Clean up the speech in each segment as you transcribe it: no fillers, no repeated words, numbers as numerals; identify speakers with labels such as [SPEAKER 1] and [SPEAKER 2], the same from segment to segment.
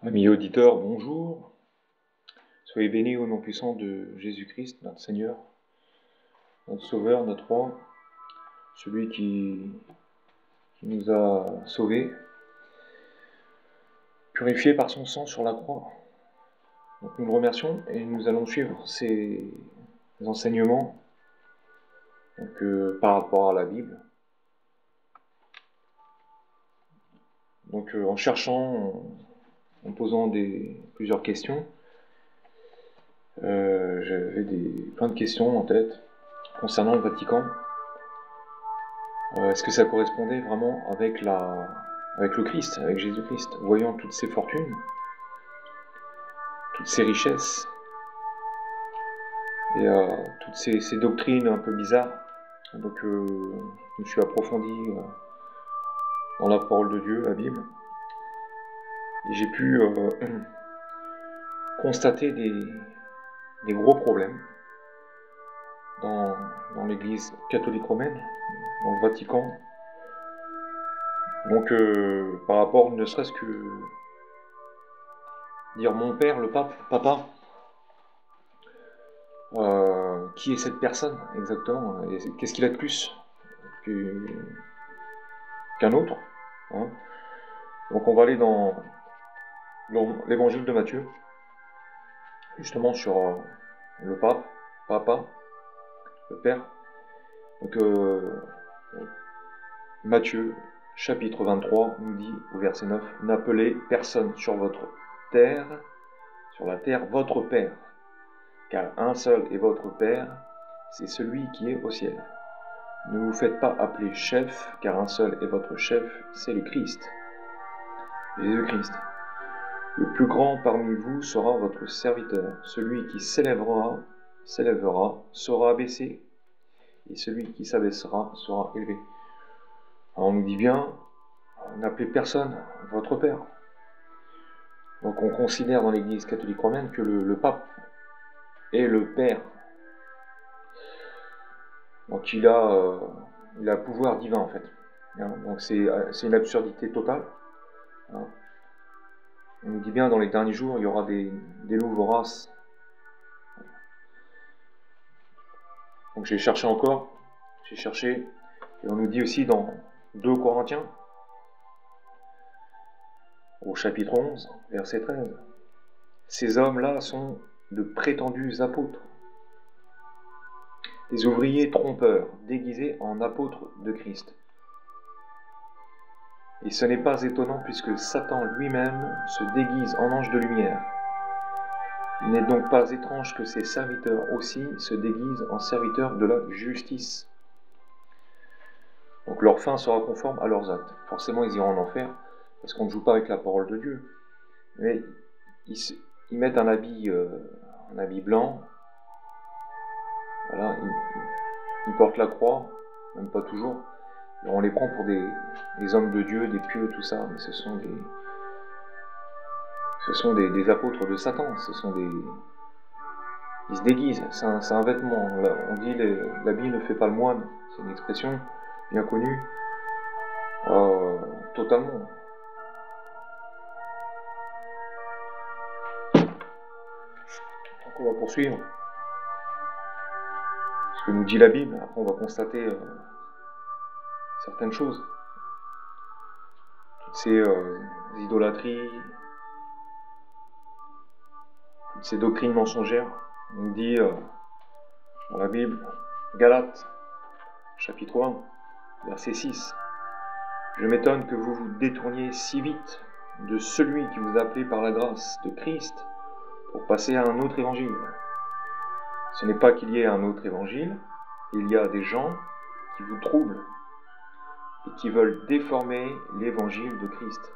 [SPEAKER 1] Amis auditeurs, bonjour. Soyez bénis au nom puissant de Jésus-Christ, notre Seigneur, notre Sauveur, notre Roi, celui qui nous a sauvés, purifiés par son sang sur la croix. Donc nous le remercions et nous allons suivre ses enseignements par rapport à la Bible. Donc en cherchant, en posant plusieurs questions, j'avais plein de questions en tête concernant le Vatican. Est-ce que ça correspondait vraiment avec le Christ, avec Jésus-Christ, voyant toutes ses fortunes, toutes ses richesses, et toutes ces doctrines un peu bizarres. Donc je me suis approfondi dans la parole de Dieu, la Bible, et j'ai pu constater des gros problèmes dans l'Église catholique romaine, dans le Vatican. Donc par rapport ne serait-ce que dire mon père, le pape, papa, qui est cette personne exactement, et qu'est-ce qu'il a de plus qu'un autre, hein. Donc on va aller dans l'évangile de Matthieu, justement sur le pape, papa, le père. Donc Matthieu chapitre 23 nous dit au verset 9: n'appelez personne sur la terre votre père, car un seul est votre père, c'est celui qui est au ciel. Ne vous faites pas appeler chef, car un seul est votre chef, c'est le Christ, Jésus-Christ. Le plus grand parmi vous sera votre serviteur. Celui qui s'élèvera sera abaissé, et celui qui s'abaissera sera élevé. Alors on nous dit bien, n'appelez personne votre père. Donc on considère dans l'Église catholique romaine que le pape est le père. Donc il a pouvoir divin en fait. Donc c'est une absurdité totale. On nous dit bien dans les derniers jours, il y aura des nouveaux races. Donc j'ai cherché, et on nous dit aussi dans 2 Corinthiens, au chapitre 11, verset 13, ces hommes-là sont de prétendus apôtres, des ouvriers trompeurs, déguisés en apôtres de Christ. Et ce n'est pas étonnant puisque Satan lui-même se déguise en ange de lumière. Il n'est donc pas étrange que ses serviteurs aussi se déguisent en serviteurs de la justice. Donc leur fin sera conforme à leurs actes. Forcément ils iront en enfer, parce qu'on ne joue pas avec la parole de Dieu. Mais ils mettent un habit blanc, voilà, ils portent la croix, même pas toujours, et on les prend pour des hommes de Dieu, des pieux, tout ça, mais ce sont des apôtres de Satan, ils se déguisent, c'est un vêtement. On dit l'habit ne fait pas le moine, c'est une expression bien connue, totalement. Donc on va poursuivre ce que nous dit la Bible. Après on va constater certaines choses, toutes ces idolâtries, toutes ces doctrines mensongères. On nous dit dans la Bible, Galates, chapitre 1, verset 6, « Je m'étonne que vous vous détourniez si vite de celui qui vous a appelé par la grâce de Christ pour passer à un autre évangile. Ce n'est pas qu'il y ait un autre évangile, il y a des gens qui vous troublent et qui veulent déformer l'évangile de Christ.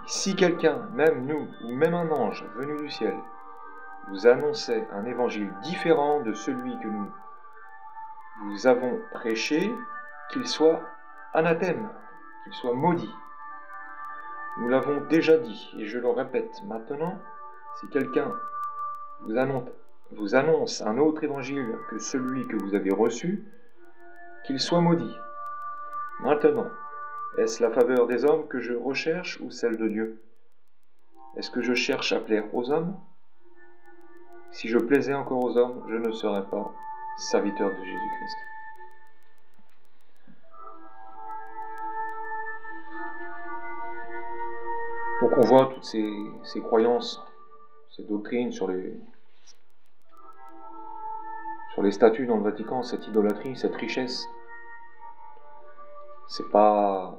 [SPEAKER 1] Et si quelqu'un, même nous, ou même un ange venu du ciel, vous annonçait un évangile différent de celui que nous vous avons prêché, qu'il soit anathème, qu'il soit maudit. Nous l'avons déjà dit, et je le répète maintenant, si quelqu'un vous annonce un autre évangile que celui que vous avez reçu, qu'il soit maudit. Maintenant, est-ce la faveur des hommes que je recherche ou celle de Dieu? Est-ce que je cherche à plaire aux hommes? Si je plaisais encore aux hommes, je ne serais pas serviteur de Jésus-Christ. Donc on voit toutes ces croyances, ces doctrines sur les statues dans le Vatican, cette idolâtrie, cette richesse. C'est pas...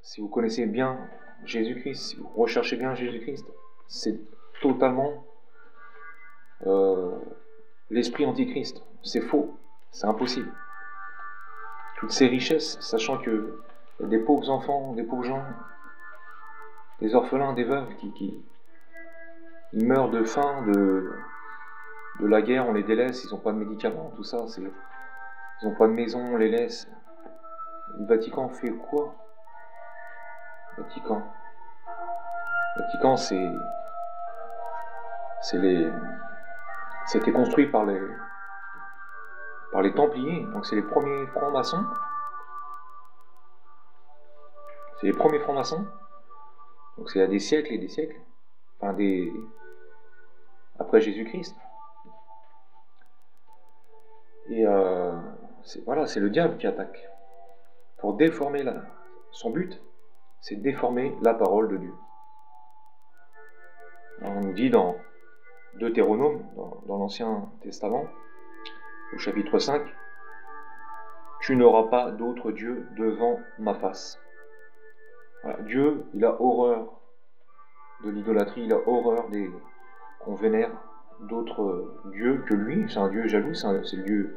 [SPEAKER 1] Si vous connaissez bien Jésus-Christ, si vous recherchez bien Jésus-Christ, c'est totalement l'esprit antichrist. C'est faux, c'est impossible. Toutes ces richesses, sachant que y a des pauvres enfants, des pauvres gens, des orphelins, des veuves qui meurent de faim, de la guerre, on les délaisse, ils n'ont pas de médicaments, tout ça, ils n'ont pas de maison, on les laisse. Le Vatican fait quoi? Vatican, c'était construit par les Templiers, donc c'est les premiers francs-maçons. C'est les premiers francs-maçons. Donc c'est il y a des siècles et des siècles. Enfin après Jésus-Christ. Et c'est le diable qui attaque. Pour déformer son but, c'est déformer la parole de Dieu. Alors on nous dit dans Deutéronome, dans l'Ancien Testament, au chapitre 5, « Tu n'auras pas d'autre Dieu devant ma face. » Voilà, Dieu, il a horreur de l'idolâtrie, il a horreur qu'on vénère d'autres dieux que lui. C'est un Dieu jaloux, c'est le Dieu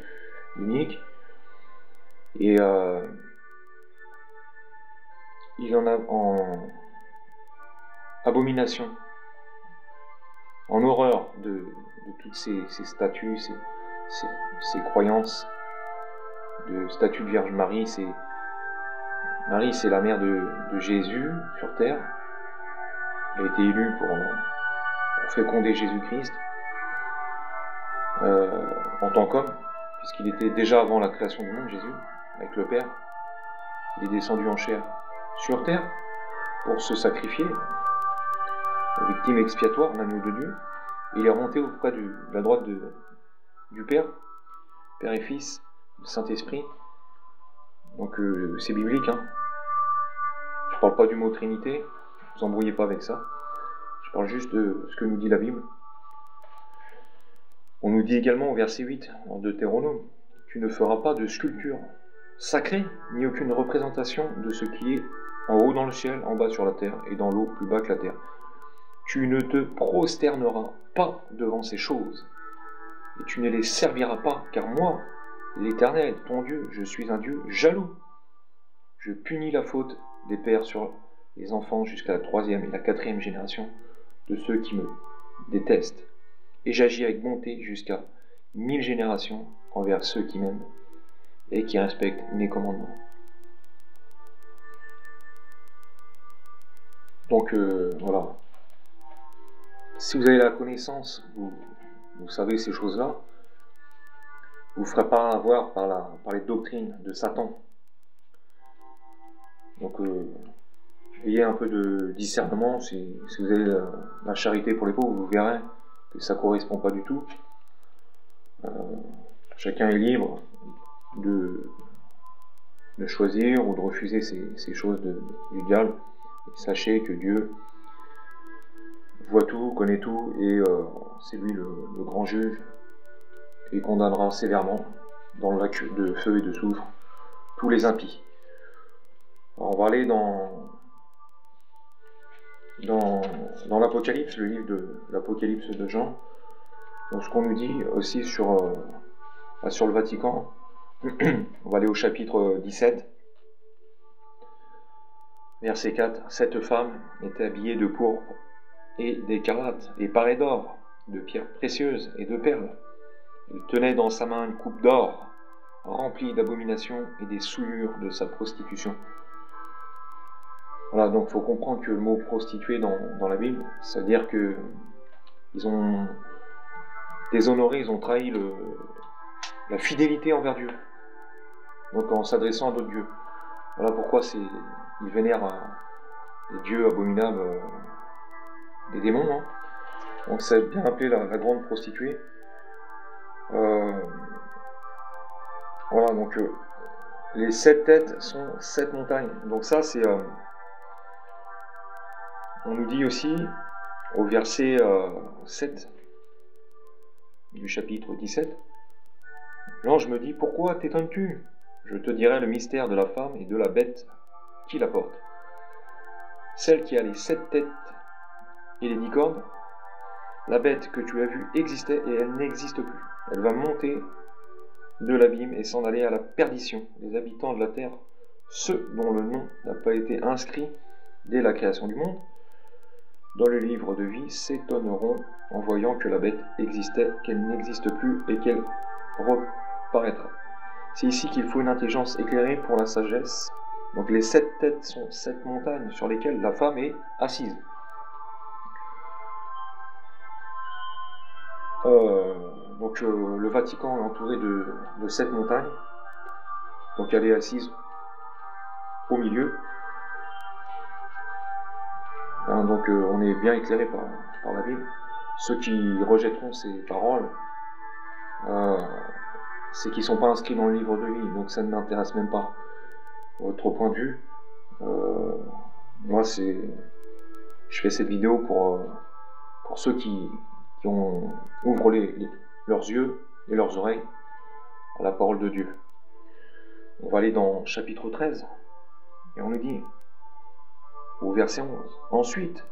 [SPEAKER 1] unique. Et il en a en abomination, en horreur de toutes ces statues, ces croyances de statue de Vierge Marie. Marie, c'est la mère de Jésus sur terre. Elle a été élue pour féconder Jésus-Christ en tant qu'homme, puisqu'il était déjà avant la création du monde, Jésus, avec le Père. Il est descendu en chair sur terre pour se sacrifier, victime expiatoire, l'agneau de Dieu. Et il est remonté auprès de la droite du Père, Père et Fils, le Saint-Esprit. Donc c'est biblique, hein. Je parle pas du mot Trinité, ne vous embrouillez pas avec ça. Je parle juste de ce que nous dit la Bible. On nous dit également au verset 8, en Deutéronome, « Tu ne feras pas de sculpture sacrée, ni aucune représentation de ce qui est en haut dans le ciel, en bas sur la terre, et dans l'eau plus bas que la terre. Tu ne te prosterneras pas devant ces choses, et tu ne les serviras pas, car moi, l'Éternel, ton Dieu, je suis un Dieu jaloux. Je punis la faute des pères sur les enfants jusqu'à la 3e et la 4e génération de ceux qui me détestent, et j'agis avec bonté jusqu'à 1000 générations envers ceux qui m'aiment et qui respectent mes commandements. » Donc voilà. Si vous avez la connaissance, vous savez ces choses-là, vous ne vous ferez pas avoir par les doctrines de Satan. Donc ayez un peu de discernement. Si vous avez la charité pour les pauvres, vous verrez que ça ne correspond pas du tout. Chacun est libre de choisir ou de refuser ces choses du diable. Et sachez que Dieu voit tout, connaît tout, et c'est lui le grand juge, et condamnera sévèrement dans le lac de feu et de soufre tous les impies. Alors on va aller dans l'Apocalypse, le livre de l'Apocalypse de Jean. Donc ce qu'on nous dit aussi sur le Vatican, on va aller au chapitre 17, verset 4. « Cette femme était habillée de pourpre et d'écarlate, et parée d'or, de pierres précieuses et de perles. Elle tenait dans sa main une coupe d'or, remplie d'abominations et des souillures de sa prostitution. » Voilà, donc il faut comprendre que le mot prostituée dans la Bible, ça veut dire que ils ont déshonoré, ils ont trahi la fidélité envers Dieu, donc en s'adressant à d'autres dieux. Voilà pourquoi ils vénèrent des dieux abominables, des démons. Hein. Donc ça a bien appelé la grande prostituée. Voilà, donc les 7 têtes sont 7 montagnes. Donc ça, c'est... on nous dit aussi, au verset 7 du chapitre 17, l'ange me dit, pourquoi t'étonnes-tu? Je te dirai le mystère de la femme et de la bête qui la porte. Celle qui a les 7 têtes et les 10 cornes, la bête que tu as vue existait et elle n'existe plus. Elle va monter de l'abîme et s'en aller à la perdition. Les habitants de la terre, ceux dont le nom n'a pas été inscrit dès la création du monde, dans le livre de vie, s'étonneront en voyant que la bête existait, qu'elle n'existe plus et qu'elle reparaîtra. C'est ici qu'il faut une intelligence éclairée pour la sagesse. Donc les 7 têtes sont 7 montagnes sur lesquelles la femme est assise. Donc le Vatican est entouré de 7 montagnes. Donc elle est assise au milieu. Hein, donc on est bien éclairé par la Bible. Ceux qui rejetteront ces paroles, c'est qu'ils ne sont pas inscrits dans le livre de vie, donc ça ne m'intéresse même pas. Votre point de vue, moi je fais cette vidéo pour ceux qui ouvrent leurs yeux et leurs oreilles à la parole de Dieu. On va aller dans chapitre 13, et on nous dit, au verset 11, « Ensuite,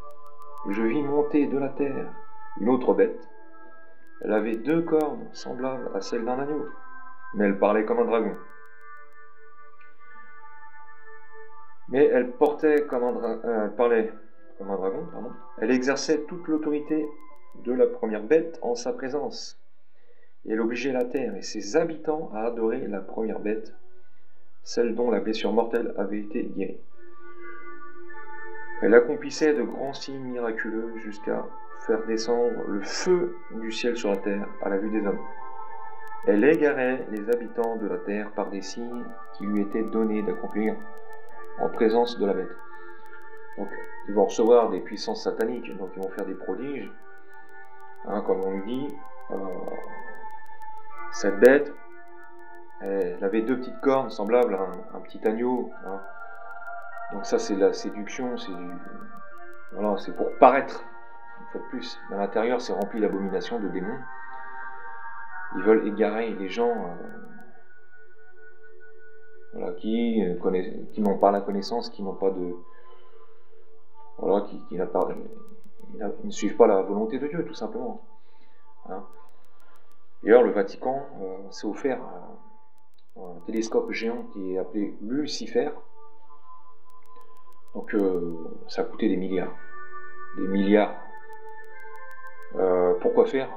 [SPEAKER 1] je vis monter de la terre une autre bête. Elle avait 2 cornes semblables à celles d'un agneau, mais elle parlait comme un dragon. Mais elle parlait comme un dragon, pardon. Elle exerçait toute l'autorité de la première bête en sa présence. Et elle obligeait la terre et ses habitants à adorer la première bête, celle dont la blessure mortelle avait été guérie. Elle accomplissait de grands signes miraculeux jusqu'à faire descendre le feu du ciel sur la terre à la vue des hommes. Elle égarait les habitants de la terre par des signes qui lui étaient donnés d'accomplir en présence de la bête. Donc, ils vont recevoir des puissances sataniques, donc ils vont faire des prodiges. Hein, comme on nous dit, cette bête, elle avait 2 petites cornes semblables à un petit agneau. Hein. Donc ça, c'est la séduction, voilà, c'est pour paraître, une fois de plus. À l'intérieur, c'est rempli d'abominations, de démons. Ils veulent égarer les gens voilà, qui n'ont pas la connaissance, qui n'ont pas de... Voilà, qui ne suivent pas la volonté de Dieu, tout simplement. Hein. D'ailleurs, le Vatican s'est offert un télescope géant qui est appelé Lucifer. Donc, ça a coûté des milliards. Des milliards. Pourquoi faire?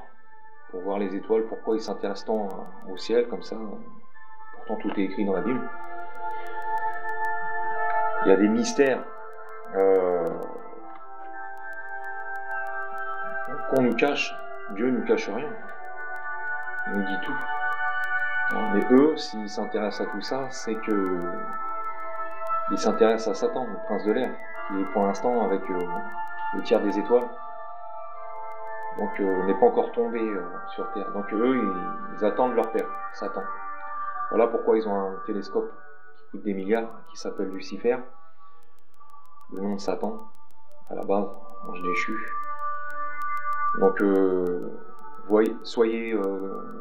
[SPEAKER 1] Pour voir les étoiles. Pourquoi ils s'intéressent tant au ciel, comme ça? Pourtant, tout est écrit dans la Bible. Il y a des mystères qu'on nous cache. Dieu ne nous cache rien. Il nous dit tout. Mais eux, s'ils s'intéressent à tout ça, c'est que ils s'intéressent à Satan, le prince de l'air, qui est pour l'instant avec le tiers des étoiles. Donc n'est pas encore tombé sur Terre. Donc eux, ils attendent leur père, Satan. Voilà pourquoi ils ont un télescope qui coûte des milliards, qui s'appelle Lucifer, le nom de Satan, à la base, ange déchu. Donc soyez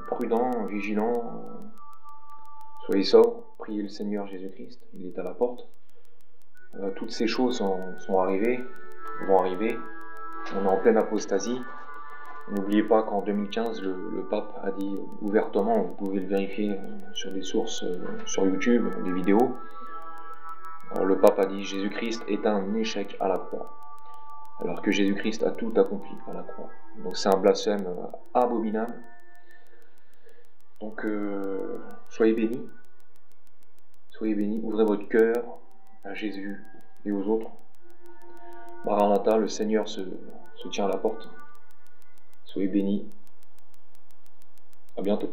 [SPEAKER 1] prudents, vigilants, soyez sobres, priez le Seigneur Jésus-Christ, il est à la porte. Toutes ces choses sont arrivées, vont arriver. On est en pleine apostasie. N'oubliez pas qu'en 2015, le pape a dit ouvertement, vous pouvez le vérifier sur des sources sur YouTube, des vidéos, le pape a dit Jésus-Christ est un échec à la croix, alors que Jésus-Christ a tout accompli à la croix. Donc c'est un blasphème abominable. Donc soyez bénis, ouvrez votre cœur à Jésus et aux autres. Maranatha, le Seigneur se tient à la porte. Soyez bénis. À bientôt.